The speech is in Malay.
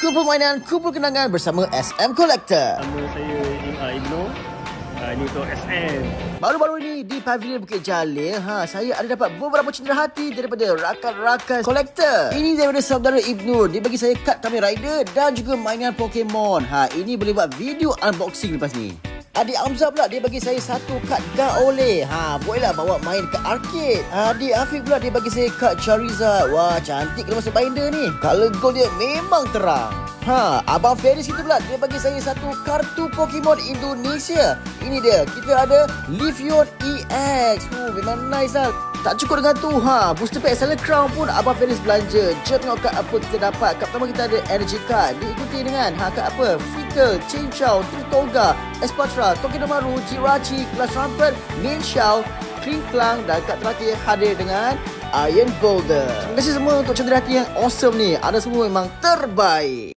Kumpul mainan, kumpul kenangan bersama SM Collector. Nama saya Ibnu. Ini untuk SM. Baru-baru ini di Pavilion Bukit Jalil, saya ada dapat beberapa cenderahati daripada rakan-rakan kolektor. Ini daripada saudara Ibnu. Dia bagi saya kad Kamen Rider dan juga mainan Pokemon. Ini boleh buat video unboxing lepas ni. Adik Hamzah pula dia bagi saya satu kad Gaole. Bolehlah bawa main ke arcade. Adik Afiq pula dia bagi saya kad Charizard. Wah, cantik kalau masuk binder ni. Color gold dia memang terang. Abang Feris kita pula dia bagi saya satu kartu Pokemon Indonesia. Ini dia, kita ada Leafeon EX. Memang nice lah. Tak cukup dengan tu, booster pack Sailor Crown pun Abang Feris belanja. Jom tengok kad apa kita dapat. Kad pertama kita ada Energy Card. Diikuti dengan kad apa? Fickle, Chinchou, Tritoga, Espatra, Togedemaru, Jirachi, Class Rampant, Mienshao, Klinklang dan kad terakhir hadir dengan Iron Boulder. Terima kasih semua untuk cenderahati yang awesome ni. Anda semua memang terbaik.